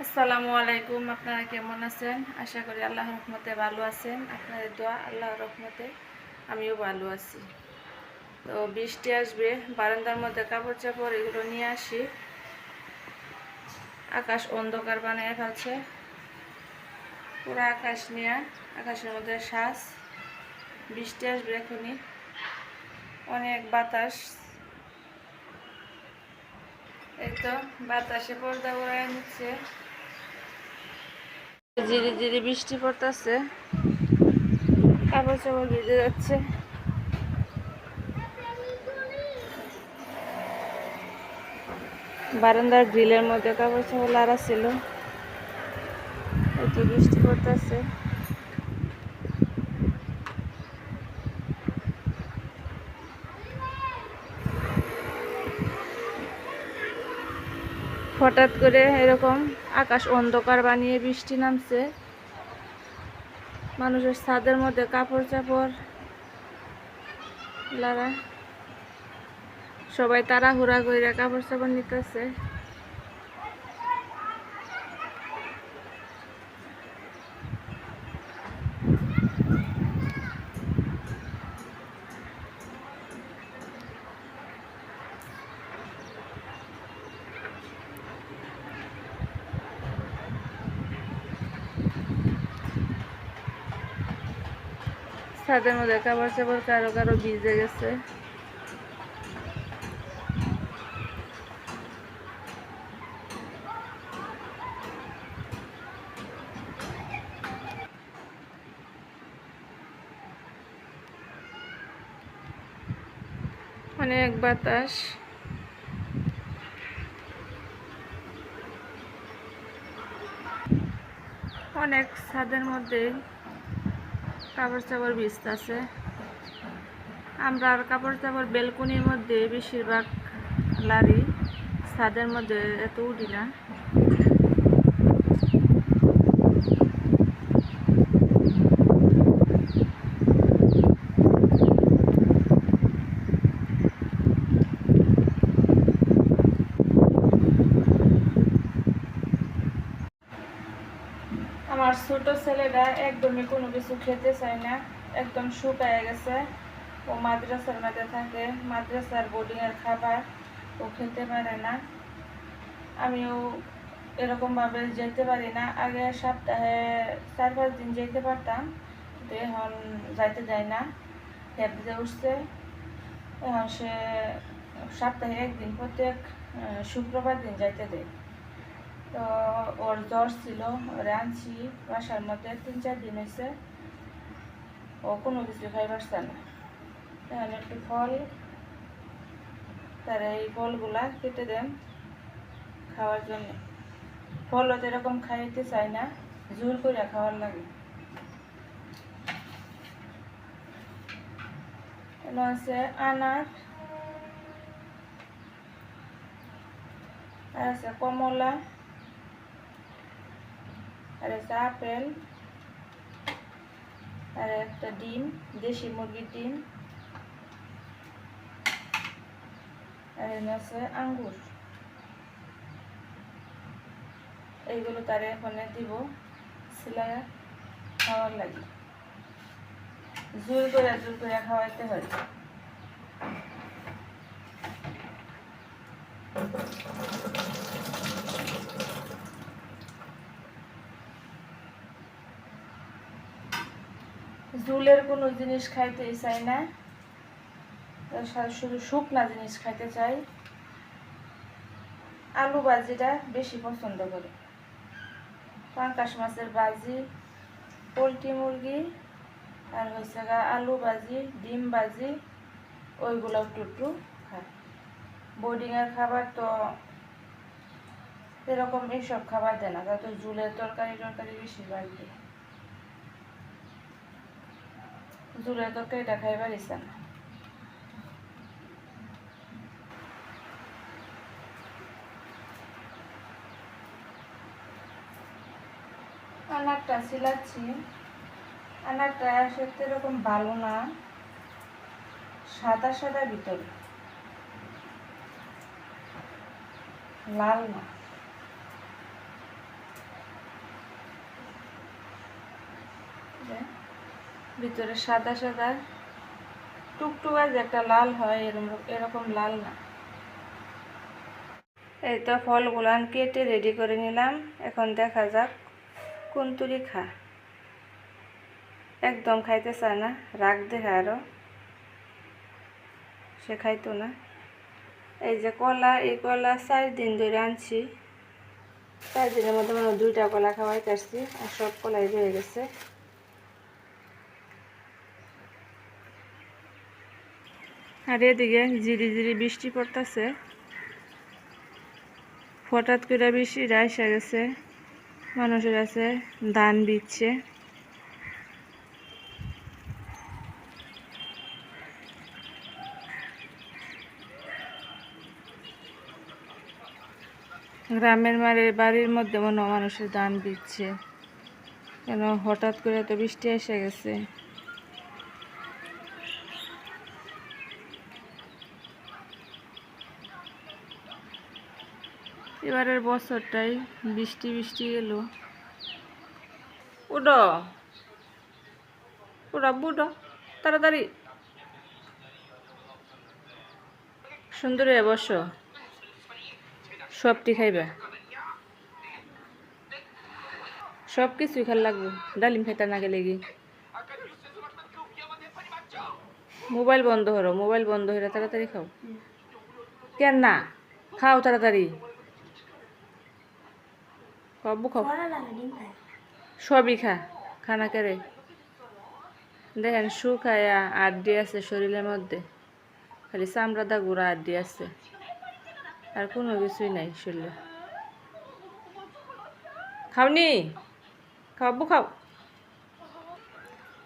আসসালামু আলাইকুম। আপনারা কেমন আছেন? আশা করি আল্লাহর রহমতে ভালো আছেন। আপনাদের দোয়া আল্লাহর রহমতে আমিও ভালো আছি। তো বৃষ্টি আসবে, বারান্দার মধ্যে কাপড় চাপড় এগুলো নিয়ে আসি। আকাশ অন্ধকার বানিয়ে ফেলছে, পুরো আকাশ নিয়ে, আকাশের মধ্যে শ্বাস। বৃষ্টি আসবে এখনই, অনেক বাতাস। এই তো বাতাসে পর্দা উড়ায় নিচ্ছে, ঝিরি ঝিরি বৃষ্টি পড়তেছে, কাপড় চাপড় ভিজে যাচ্ছে। বারান্দার গ্রিলের মধ্যে কাপড় চাপড় লাড়া ছিল, এই তো বৃষ্টি পড়তেছে। হঠাৎ করে এরকম আকাশ অন্ধকার বানিয়ে বৃষ্টি নামছে। মানুষের ছাদের মধ্যে কাপড় চাপড় লাড়া, সবাই তাড়াহুড়া করে কাপড় চাপড় নিতেছে। ছাদের মধ্যে কাপড় চাপড় কারো কারো ভিজে গেছে। অনেক বাতাস, অনেক ছাদের মধ্যে কাপড় চাপড় ভিজতেছে। আমরা আর কাপড় চাপড় বেলকনির মধ্যে বেশিরভাগ লাড়ি, ছাদের মধ্যে এত উঠি না। আমার ছোট ছেলেটা একদমই কোনো কিছু খেতে চায় না, একদম শুকায় গেছে। ও মাদ্রাসার মধ্যে থাকে, মাদ্রাসার বোর্ডিংয়ের খাবার ও খেতে পারে না। আমিও এরকমভাবে যেতে পারি না। আগে সপ্তাহে 4-5 দিন যেতে পারতাম, কিন্তু এখন যাইতে দেয় না, হেফজে উঠছে। এখন সে সপ্তাহে একদিন, প্রত্যেক শুক্রবার দিন যাইতে দেয়। তো ওর জ্বর ছিল, ওরে আনছি বাসার মধ্যে, 3-4 দিন হয়েছে, ও কোনো কিছু খাই পারছে না। এখন একটু ফল, তার এই ফলগুলা কেটে দেন খাওয়ার জন্য। ফলও তো এরকম খাইতে চাই না, জোর করে খাওয়ার লাগে। এখানে আছে আনার, আর আছে কমলা, আর আছে আপেল, আর একটা ডিম, দেশি মুরগির ডিম, আর এখানে আছে আঙ্গুর। এইগুলো তারে এখন দিব সিলাইয়া খাওয়ার লাগে, জোর করে খাওয়াইতে হয়। জুলের কোনো জিনিস খাইতেই চাই না, শুধু শুকনা জিনিস খাইতে চাই। আলু ভাজিটা বেশি পছন্দ করে, পাঙ্কাশ মাছের ভাজি, পোলট্রি মুরগি, আর হচ্ছে আলু ভাজি, ডিম ভাজি, ওইগুলো একটু একটু খায়। বোর্ডিংয়ের খাবার তো এরকম এইসব খাবার দেয় না, তাতে জুলের তরকারি বেশিরভাগ দেয়। জুলের তরকারিটা খাইবার ইচ্ছা না। আনারটা ছিলাচ্ছি, আনারটা সেটা এরকম ভালো না, সাদা সাদা ভিতরে, লাল না। ভিতরে সাদা সাদা টুকটুকা যে একটা লাল হয় এরকম লাল না। এই তো ফলগুলান কেটে রেডি করে নিলাম। এখন দেখা যাক কোন তুরি খা। একদম খাইতে চায় না, রাগ দেখে আরো, সে খাইতো না। এই যে কলা, এই কলা 4 দিন ধরে আনছি। 4 দিনের মধ্যে মানে 2টা কলা খাওয়াইতেছি, আর সব কলাই রয়ে গেছে। আর এদিকে ঝিরি ঝিরি বৃষ্টি পড়তেছে। হঠাৎ করে বৃষ্টিটা এসে গেছে, মানুষের কাছে ধান বিচ্ছে। গ্রামের বাড়ির মধ্যে মনে হয় মানুষের ধান দিচ্ছে, কেন হঠাৎ করে তো বৃষ্টি এসে গেছে। এবারের বছরটাই বৃষ্টি বৃষ্টি গেল। উডো উডা বুডো তাড়াতাড়ি, সুন্দর হয়ে বসো, সবটি খাইবা, সব কিছুই খাল লাগবো, ডালিম খাইতে না গেলে কি। মোবাইল বন্ধ করো, মোবাইল বন্ধ হয়ে তাড়াতাড়ি খাও। কেন না খাও তাড়াতাড়ি, খাবো খাও, সবই খা, খানা করে। দেখেন শুকায়া আড্ডি আছে শরীরের মধ্যে, খালি চামড়াদা গুঁড়া আড্ডি আছে, আর কোনো কিছুই নাই শরীরে। খাওনি, খাবো খাও।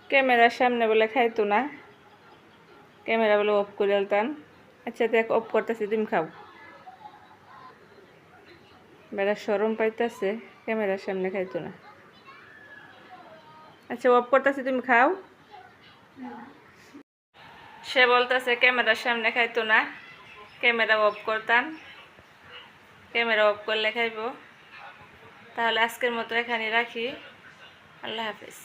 ক্যামেরার সামনে বলে খাইতো না, ক্যামেরা বলে অফ করে আলতাম। আচ্ছা দেখ অফ করতেছি, তুমি খাও। বেড়া শরম পাইতেছে, ক্যামেরার সামনে খাইতো না। আচ্ছা অফ করতেছি, তুমি খাও। সে বলতেছে ক্যামেরার সামনে খাইতো না, ক্যামেরা অফ করতাম, ক্যামেরা অফ করলে খাইব। তাহলে আজকের মতো এখানে রাখি, আল্লাহ হাফেজ।